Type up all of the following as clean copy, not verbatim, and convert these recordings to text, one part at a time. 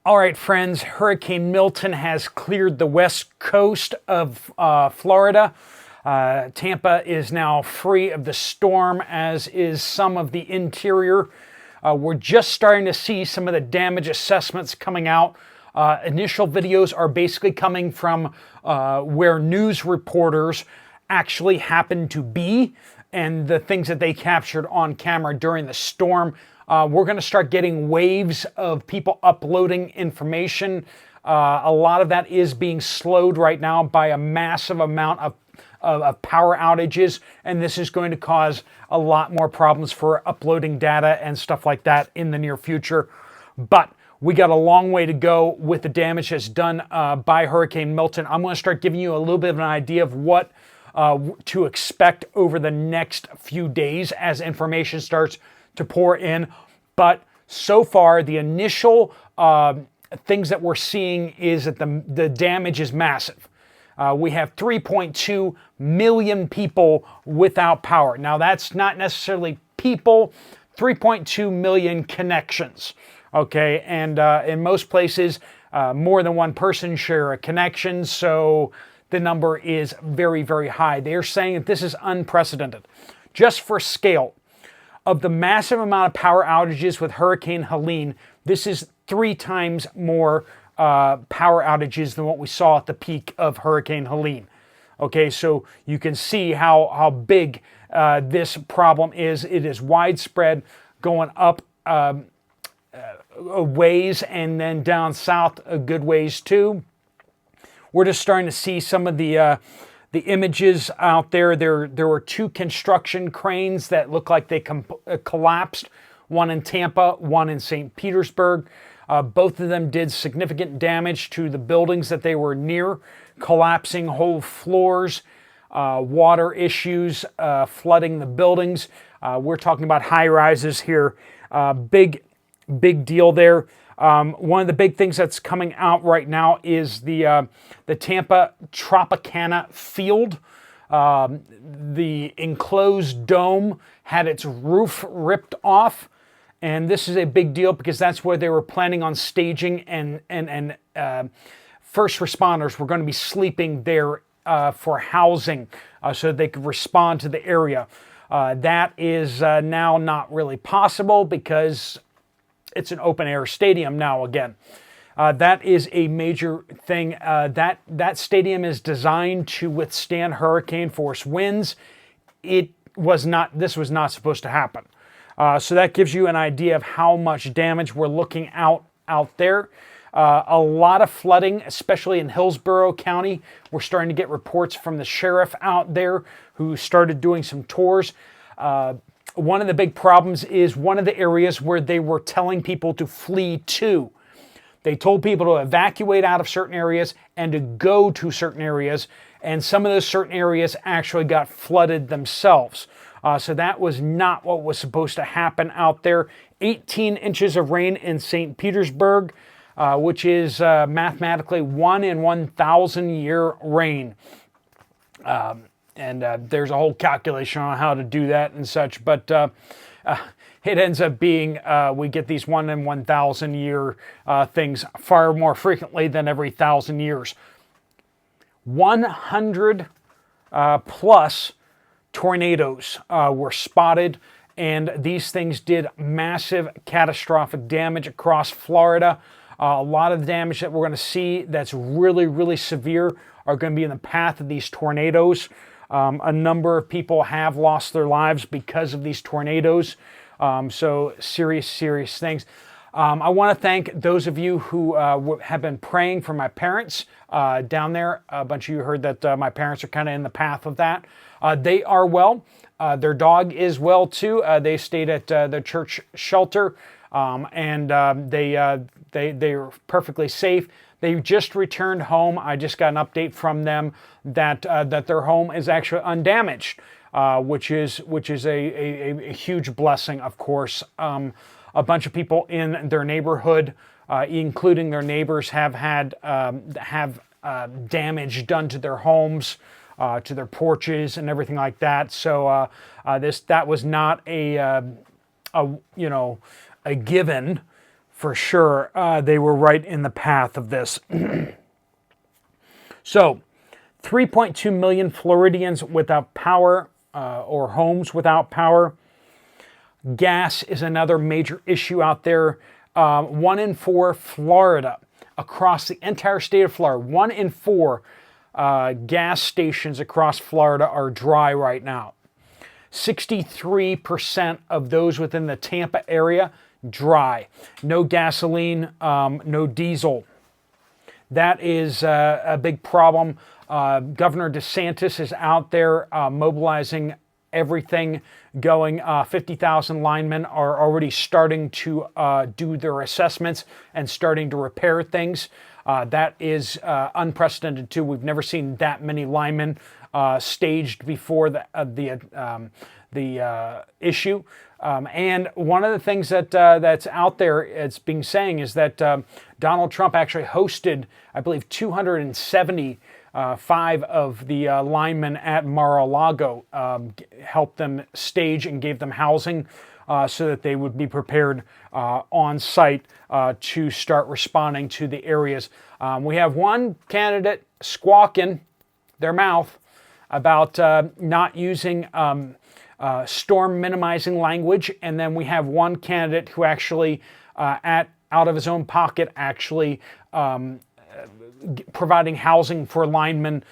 All right, friends, Hurricane Milton has cleared the west coast of Florida. Tampa is now free of the storm, as is some of the interior. We're just starting to see some of the damage assessments coming out. Initial videos are basically coming from where news reporters actually happen to be and the things that they captured on camera during the storm. We're going to start getting waves of people uploading information. A lot of that is being slowed right now by a massive amount of power outages, and this is going to cause a lot more problems for uploading data and stuff like that in the near future. But we got a long way to go with the damage that's done by Hurricane Milton. I'm going to start giving you a little bit of an idea of what to expect over the next few days as information starts to pour in. But so far, the initial things that we're seeing is that the damage is massive. We have 3.2 million people without power. Now, that's not necessarily people, 3.2 million connections. Okay, and in most places, more than one person share a connection, so the number is very, very high. They're saying that this is unprecedented. Just for scale, of the massive amount of power outages with Hurricane Helene, this is 3 times more power outages than what we saw at the peak of Hurricane Helene. Okay, so you can see how big this problem is. It is widespread, going up a ways and then down south a good ways too. We're just starting to see some of the images out there. There were 2 construction cranes that look like they collapsed, one in Tampa, one in St. Petersburg. Both of them did significant damage to the buildings that they were near, collapsing whole floors, water issues, flooding the buildings. We're talking about high rises here. Big deal there. One of the big things that's coming out right now is the Tampa Tropicana field. The enclosed dome had its roof ripped off, and this is a big deal because that's where they were planning on staging, and first responders were going to be sleeping there for housing so they could respond to the area. That is now not really possible because it's an open air stadium now again. That is a major thing. That stadium is designed to withstand hurricane force winds. This was not supposed to happen. So that gives you an idea of how much damage we're looking out there. A lot of flooding, especially in Hillsborough County. We're starting to get reports from the sheriff out there who started doing some tours. One of the big problems is one of the areas where they were telling people to flee to. They told people to evacuate out of certain areas and to go to certain areas, and some of those certain areas actually got flooded themselves. So that was not what was supposed to happen out there. 18 inches of rain in St. Petersburg, which is mathematically 1 in 1,000 year rain. And there's a whole calculation on how to do that and such, but it ends up being we get these 1 in 1,000 year things far more frequently than every 1,000 years. 100 plus tornadoes were spotted, and these things did massive catastrophic damage across Florida. A lot of the damage that we're going to see that's really, really severe are going to be in the path of these tornadoes. A number of people have lost their lives because of these tornadoes. So serious things. I want to thank those of you who have been praying for my parents down there. A bunch of you heard that my parents are kind of in the path of that. They are well. Their dog is well too. They stayed at the church shelter, and they are perfectly safe. They just returned home. I just got an update from them that their home is actually undamaged, which is a huge blessing, of course. A bunch of people in their neighborhood, including their neighbors, have had damage done to their homes, to their porches, and everything like that. So that was not a given for sure, they were right in the path of this. So, 3.2 million Floridians without power or homes without power. Gas is another major issue out there. 1 in 4 Florida, across the entire state of Florida, 1 in 4 gas stations across Florida are dry right now. 63% of those within the Tampa area, dry. No gasoline, no diesel. That is a big problem. Governor DeSantis is out there mobilizing everything going. 50,000 linemen are already starting to do their assessments and starting to repair things. That is unprecedented too. We've never seen that many linemen staged before the issue. And one of the things that that's out there, it's being saying, is that Donald Trump actually hosted, I believe, 275 of the linemen at Mar-a-Lago, helped them stage and gave them housing so that they would be prepared on site to start responding to the areas. We have one candidate squawking their mouth about not using storm minimizing language, and then we have one candidate who actually, out of his own pocket, actually providing housing for linemen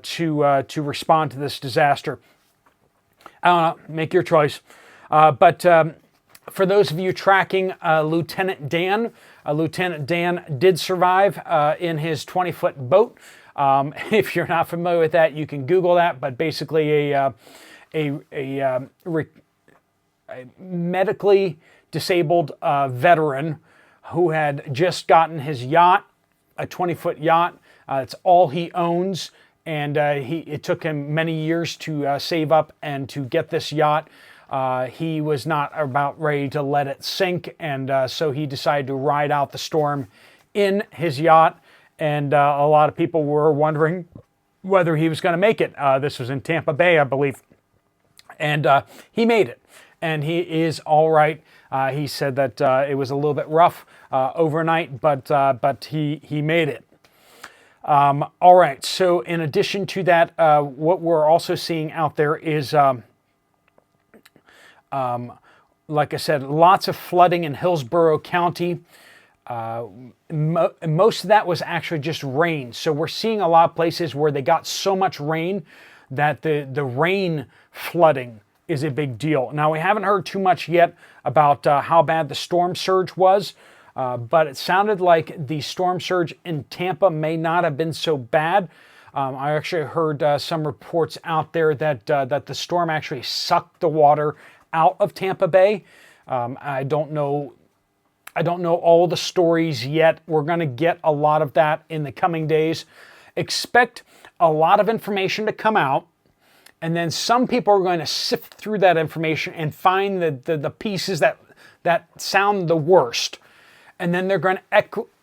to respond to this disaster. I don't know, make your choice. But for those of you tracking Lieutenant Dan did survive in his 20-foot boat. If you're not familiar with that, you can Google that. But basically, a medically disabled veteran who had just gotten his yacht, a 20-foot yacht. It's all he owns, and it took him many years to save up and to get this yacht. He was not about ready to let it sink, and so he decided to ride out the storm in his yacht. And a lot of people were wondering whether he was going to make it. This was in Tampa Bay, I believe. And he made it, and he is all right. He said that it was a little bit rough overnight, but he made it. All right, so in addition to that, what we're also seeing out there is, like I said, lots of flooding in Hillsborough County. Most of that was actually just rain. So we're seeing a lot of places where they got so much rain that the rain flooding is a big deal. Now, we haven't heard too much yet about how bad the storm surge was, but it sounded like the storm surge in Tampa may not have been so bad. I actually heard some reports out there that the storm actually sucked the water out of Tampa Bay. I don't know all the stories yet. We're going to get a lot of that in the coming days. Expect a lot of information to come out, and then some people are going to sift through that information and find the pieces that sound the worst, and then they're going to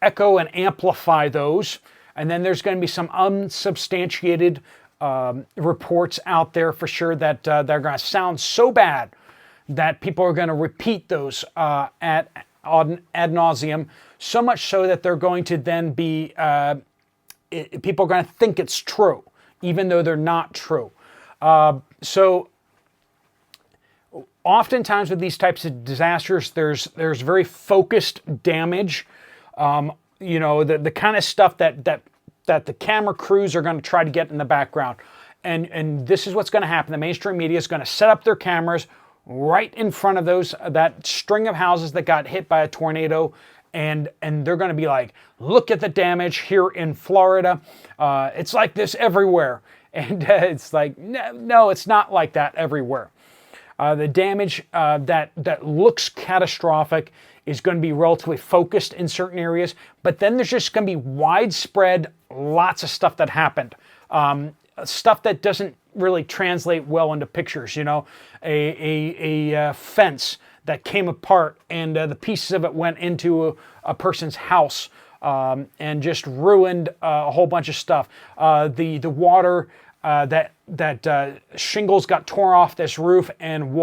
echo and amplify those, and then there's going to be some unsubstantiated reports out there for sure that they're going to sound so bad that people are going to repeat those ad nauseum, so much so that they're going to then be people are going to think it's true, even though they're not true. So oftentimes with these types of disasters, there's very focused damage. The kind of stuff that the camera crews are going to try to get in the background. And this is what's going to happen. The mainstream media is going to set up their cameras right in front of that string of houses that got hit by a tornado, and they're going to be like, look at the damage here in Florida. It's like this everywhere. And it's like, no, it's not like that everywhere. The damage that looks catastrophic is going to be relatively focused in certain areas, but then there's just going to be widespread, lots of stuff that happened. Stuff that doesn't really translate well into pictures, a fence that came apart and the pieces of it went into a person's house and just ruined a whole bunch of stuff. The water that shingles got torn off this roof, and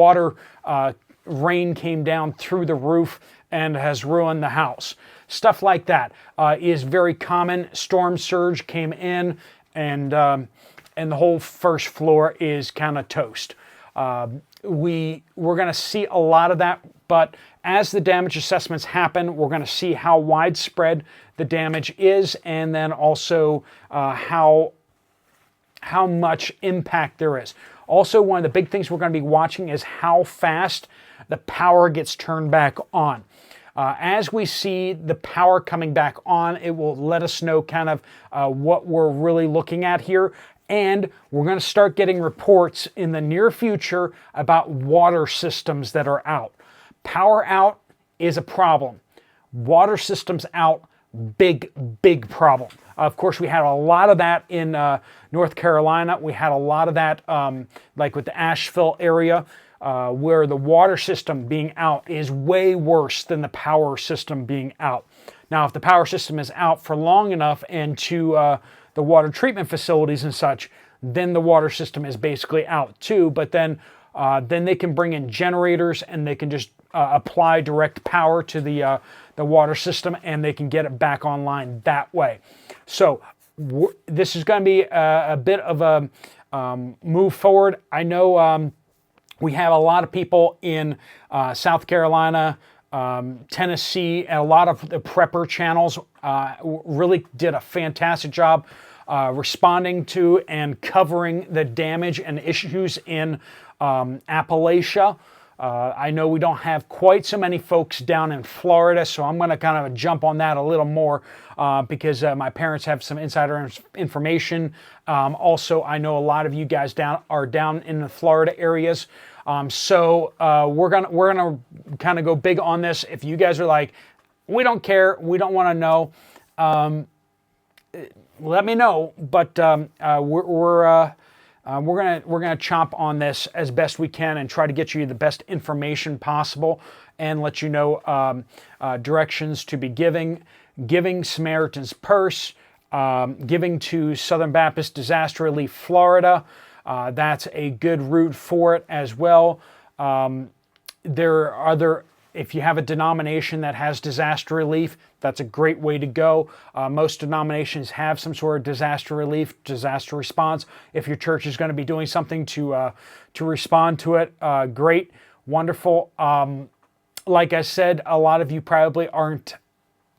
rain came down through the roof and has ruined the house. Stuff like that is very common. Storm surge came in, and the whole first floor is kind of toast. We're going to see a lot of that, but as the damage assessments happen, we're going to see how widespread the damage is, and then also how much impact there is. Also, one of the big things we're going to be watching is how fast the power gets turned back on. As we see the power coming back on, it will let us know kind of what we're really looking at here. And we're going to start getting reports in the near future about water systems that are out. Power out is a problem. Water systems out, big problem. Of course, we had a lot of that in North Carolina. We had a lot of that like with the Asheville area, where the water system being out is way worse than the power system being out. Now, if the power system is out for long enough and to the water treatment facilities and such, then the water system is basically out too. But then they can bring in generators and they can just apply direct power to the water system, and they can get it back online that way. So this is going to be a bit of a move forward. I know we have a lot of people in South Carolina, Tennessee, and a lot of the prepper channels really did a fantastic job responding to and covering the damage and issues in Appalachia. I know we don't have quite so many folks down in Florida, so I'm going to kind of jump on that a little more because my parents have some insider information. Also, I know a lot of you guys are down in the Florida areas. So we're gonna kind of go big on this. If you guys are like, we don't care, we don't want to know, let me know. But we're gonna chomp on this as best we can and try to get you the best information possible and let you know directions to be giving Samaritan's Purse, giving to Southern Baptist Disaster Relief Florida. That's a good route for it as well. There are other, if you have a denomination that has disaster relief, that's a great way to go. Most denominations have some sort of disaster relief, disaster response. If your church is going to be doing something to respond to it, great, wonderful. Like I said, a lot of you probably aren't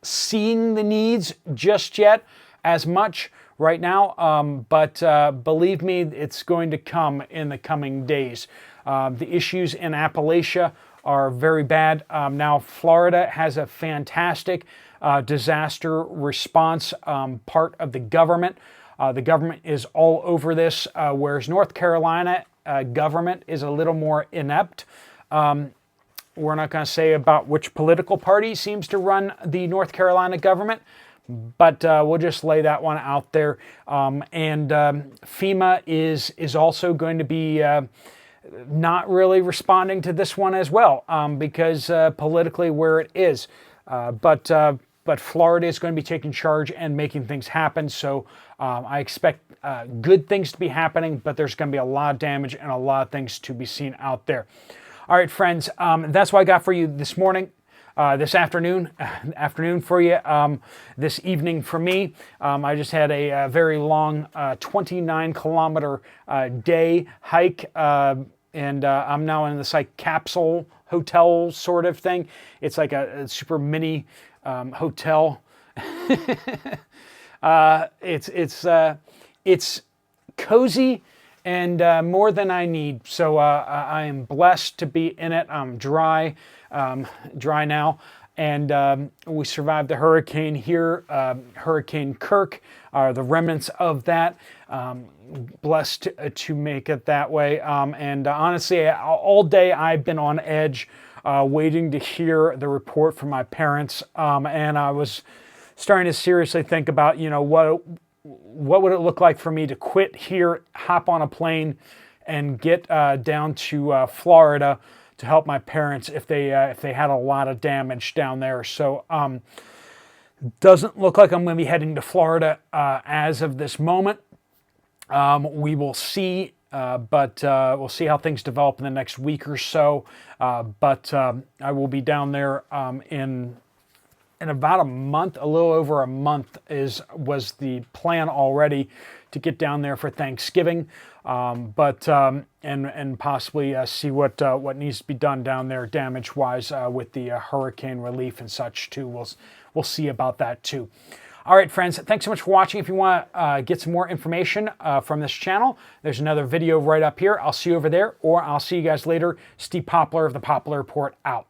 seeing the needs just yet as much right now, but believe me, it's going to come in the coming days. The issues in Appalachia are very bad. Now, Florida has a fantastic disaster response part of the government. The government is all over this, whereas North Carolina government is a little more inept. We're not going to say about which political party seems to run the North Carolina government, but we'll just lay that one out there. And FEMA is also going to be not really responding to this one as well, because politically where it is. But Florida is going to be taking charge and making things happen. So I expect good things to be happening, but there's going to be a lot of damage and a lot of things to be seen out there. All right, friends, that's what I got for you this morning. This afternoon for you, this evening for me. I just had a very long 29-kilometer day hike, and I'm now in this like capsule hotel sort of thing. It's like a super mini hotel. It's cozy and more than I need. So I am blessed to be in it. I'm dry now, and we survived the hurricane here, Hurricane Kirk, the remnants of that. Blessed to make it that way. And honestly, all day I've been on edge, waiting to hear the report from my parents, and I was starting to seriously think about, what would it look like for me to quit here, hop on a plane, and get down to Florida to help my parents if they had a lot of damage down there. So doesn't look like I'm going to be heading to Florida as of this moment. We will see but we'll see how things develop in the next week or so. But I will be down there in about a month, a little over a month was the plan already to get down there for Thanksgiving, and possibly see what needs to be done down there damage-wise with the hurricane relief and such too. We'll see about that too. All right, friends, thanks so much for watching. If you want to get some more information from this channel, there's another video right up here. I'll see you over there, or I'll see you guys later. Steve Poplar of the Poplar Report out.